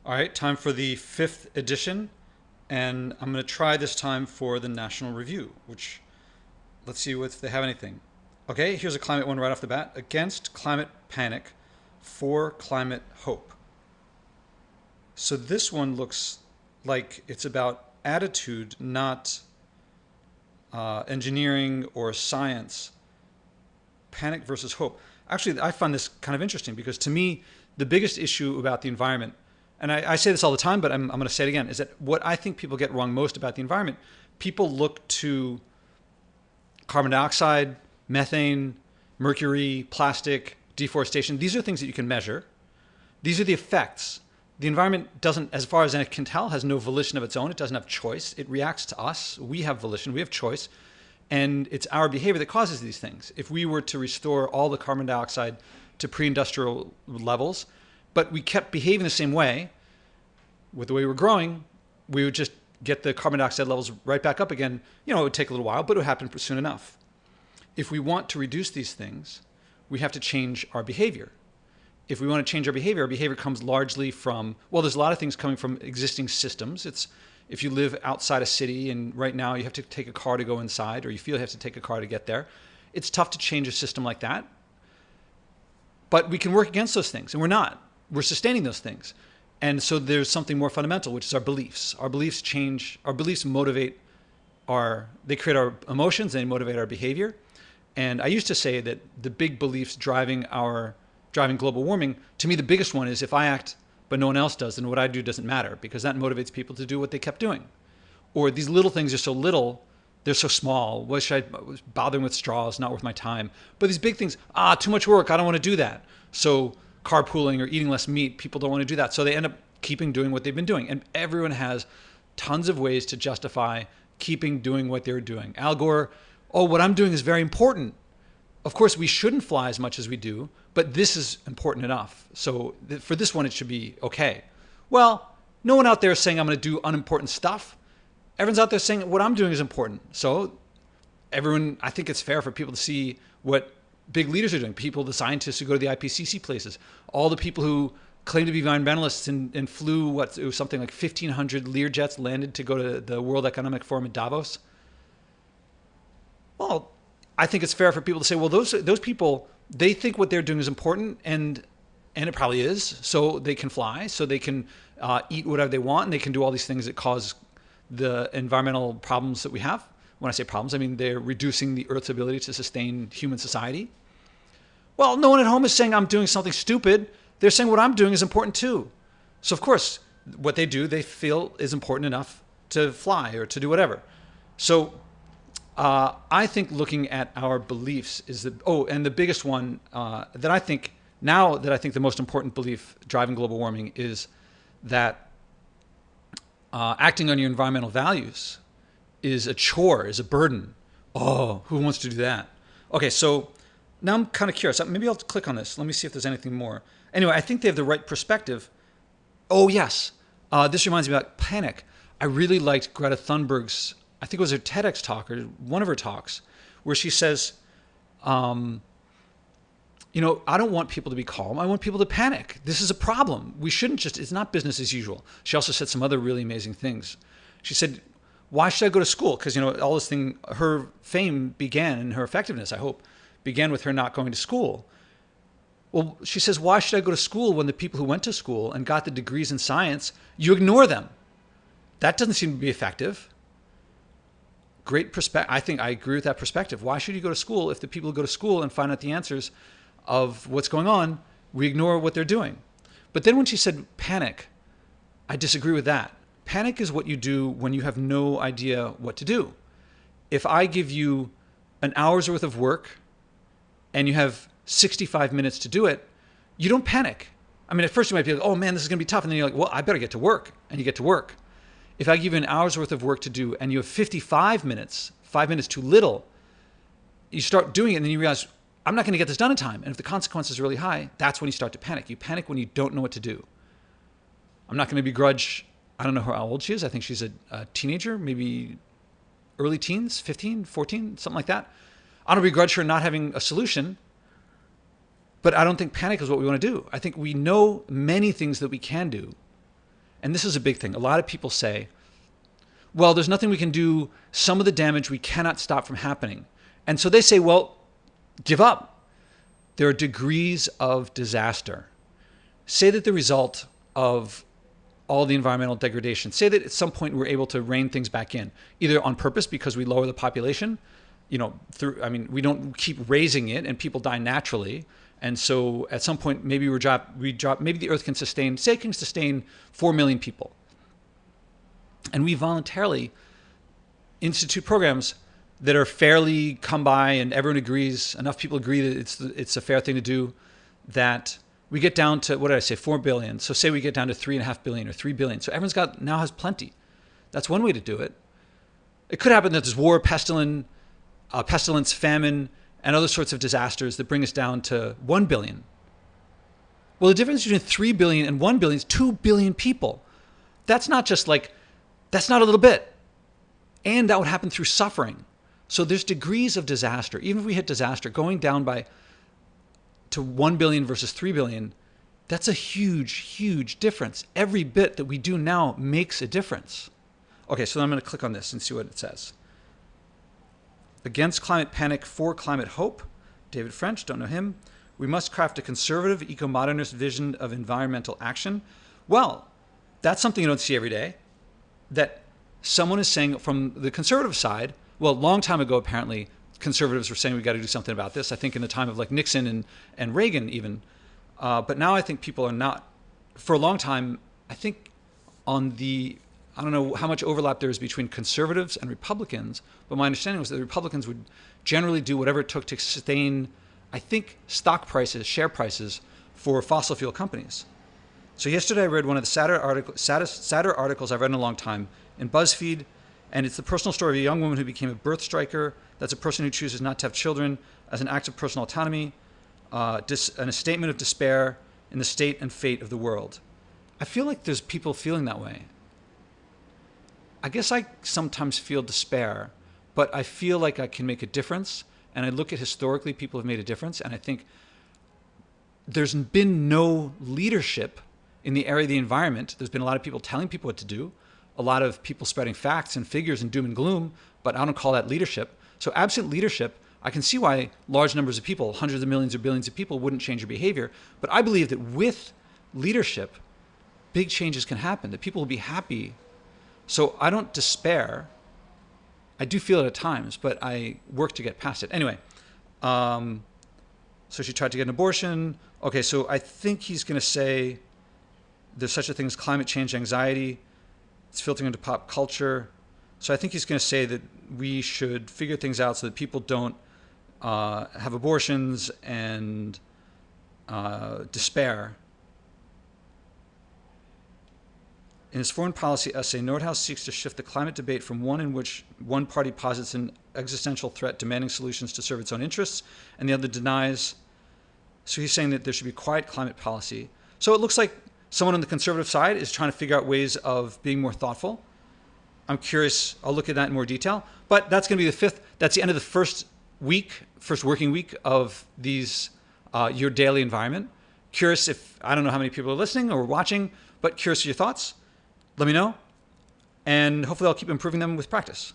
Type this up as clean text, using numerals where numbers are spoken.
All right, time for the fifth edition, and I'm going to try this time for the National Review, which let's see if they have anything. Okay, here's a climate one right off the bat. Against climate panic, for climate hope. So this one looks like it's about attitude, not engineering or science. Panic versus hope. Actually, I find this kind of interesting because to me, the biggest issue about the environment, and I say this all the time, but I'm going to say it again, is that what I think people get wrong most about the environment, people look to carbon dioxide, methane, mercury, plastic, deforestation. These are things that you can measure. These are the effects. The environment doesn't, as far as I can tell, has no volition of its own. It doesn't have choice. It reacts to us. We have volition. We have choice. And it's our behavior that causes these things. If we were to restore all the carbon dioxide to pre-industrial levels, but we kept behaving the same way, with the way we're growing, we would just get the carbon dioxide levels right back up again. You know, it would take a little while, but it would happen soon enough. If we want to reduce these things, we have to change our behavior. If we want to change our behavior comes largely from, well, there's a lot of things coming from existing systems. It's if you live outside a city and right now you have to take a car to go inside, or you feel you have to take a car to get there, it's tough to change a system like that. But we can work against those things, and we're not. We're sustaining those things. And so there's something more fundamental, which is our beliefs. Our beliefs change, our beliefs motivate they create our emotions, they motivate our behavior. And I used to say that the big beliefs driving global warming, to me, the biggest one is if I act but no one else does, then what I do doesn't matter, because that motivates people to do what they kept doing. Or these little things are so little, they're so small. What should I was bothering with straws? Not worth my time. But these big things, too much work. I don't want to do that. So carpooling or eating less meat, people don't want to do that. So they end up doing what they've been doing. And everyone has tons of ways to justify keeping doing what they're doing. Al Gore, what I'm doing is very important. Of course, we shouldn't fly as much as we do, but this is important enough. So for this one, it should be okay. Well, no one out there is saying I'm going to do unimportant stuff. Everyone's out there saying what I'm doing is important. So I think it's fair for people to see what big leaders are doing. People, the scientists who go to the IPCC places, all the people who claim to be environmentalists and flew, it was something like 1,500 Learjets landed to go to the World Economic Forum in Davos. Well, I think it's fair for people to say, well, those people, they think what they're doing is important, and it probably is. So they can fly, so they can eat whatever they want, and they can do all these things that cause the environmental problems that we have. When I say problems, I mean they're reducing the Earth's ability to sustain human society. Well, no one at home is saying I'm doing something stupid. They're saying what I'm doing is important too. So of course, what they do, they feel is important enough to fly or to do whatever. So I think looking at our beliefs is and the biggest one that I think the most important belief driving global warming is that acting on your environmental values is a chore, is a burden. Oh, who wants to do that? Okay, so now I'm kind of curious. Maybe I'll click on this. Let me see if there's anything more. Anyway, I think they have the right perspective. Oh, yes. This reminds me about panic. I really liked Greta Thunberg's, I think it was her TEDx talk or one of her talks, where she says, I don't want people to be calm. I want people to panic. This is a problem. We shouldn't it's not business as usual. She also said some other really amazing things. She said, why should I go to school? Because, all this thing, her fame began, and her effectiveness, I hope, began with her not going to school. Well, she says, why should I go to school when the people who went to school and got the degrees in science, you ignore them? That doesn't seem to be effective. Great perspective. I think I agree with that perspective. Why should you go to school if the people who go to school and find out the answers of what's going on, we ignore what they're doing? But then when she said panic, I disagree with that. Panic is what you do when you have no idea what to do. If I give you an hour's worth of work and you have 65 minutes to do it, you don't panic. I mean, at first you might be like, oh man, this is going to be tough. And then you're like, well, I better get to work. And you get to work. If I give you an hour's worth of work to do and you have 55 minutes, 5 minutes too little, you start doing it and then you realize, I'm not going to get this done in time. And if the consequence is really high, that's when you start to panic. You panic when you don't know what to do. I'm not going to begrudge, I don't know how old she is. I think she's a teenager, maybe early teens, 15, 14, something like that. I don't begrudge her not having a solution, but I don't think panic is what we want to do. I think we know many things that we can do. And this is a big thing. A lot of people say, well, there's nothing we can do. Some of the damage we cannot stop from happening. And so they say, well, give up. There are degrees of disaster. Say that the result of all the environmental degradation, say that at some point we're able to rein things back in, either on purpose because we lower the population, we don't keep raising it and people die naturally. And so at some point, maybe maybe the earth can sustain 4 million people. And we voluntarily institute programs that are fairly come by and everyone agrees, enough people agree that it's a fair thing to do, that we get down to, what did I say, 4 billion. So say we get down to 3.5 billion or 3 billion. So everyone's now has plenty. That's one way to do it. It could happen that there's war, pestilence, famine, and other sorts of disasters that bring us down to 1 billion. Well, the difference between 3 billion and 1 billion is 2 billion people. That's not a little bit. And that would happen through suffering. So there's degrees of disaster. Even if we hit disaster, going down to 1 billion versus 3 billion, that's a huge, huge difference. Every bit that we do now makes a difference. Okay, so I'm going to click on this and see what it says. Against climate panic, for climate hope. David French, don't know him. We must craft a conservative, eco-modernist vision of environmental action. Well, that's something you don't see every day. That someone is saying from the conservative side, well, a long time ago, apparently, conservatives were saying we've got to do something about this. I think in the time of like Nixon and Reagan even. But now I think people are not. For a long time, I think I don't know how much overlap there is between conservatives and Republicans, but my understanding was that the Republicans would generally do whatever it took to sustain, I think, stock prices, share prices for fossil fuel companies. So yesterday I read one of the sadder articles I've read in a long time in BuzzFeed, and it's the personal story of a young woman who became a birth striker. That's a person who chooses not to have children as an act of personal autonomy, and a statement of despair in the state and fate of the world. I feel like there's people feeling that way. I guess I sometimes feel despair, but I feel like I can make a difference. And I look at historically people have made a difference. And I think there's been no leadership in the area of the environment. There's been a lot of people telling people what to do, a lot of people spreading facts and figures and doom and gloom, but I don't call that leadership. So absent leadership, I can see why large numbers of people, hundreds of millions or billions of people, wouldn't change their behavior. But I believe that with leadership, big changes can happen, that people will be happy. So I don't despair. I do feel it at times, but I work to get past it. Anyway, so she tried to get an abortion. Okay, so I think he's going to say there's such a thing as climate change anxiety. It's filtering into pop culture. So I think he's going to say that we should figure things out so that people don't have abortions and despair. In his foreign policy essay, Nordhaus seeks to shift the climate debate from one in which one party posits an existential threat demanding solutions to serve its own interests, and the other denies. So he's saying that there should be quiet climate policy. So it looks like someone on the conservative side is trying to figure out ways of being more thoughtful. I'm curious. I'll look at that in more detail. But that's going to be that's the end of the first working week of these Your Daily Environment. Curious I don't know how many people are listening or watching, but curious your thoughts. Let me know, and hopefully I'll keep improving them with practice.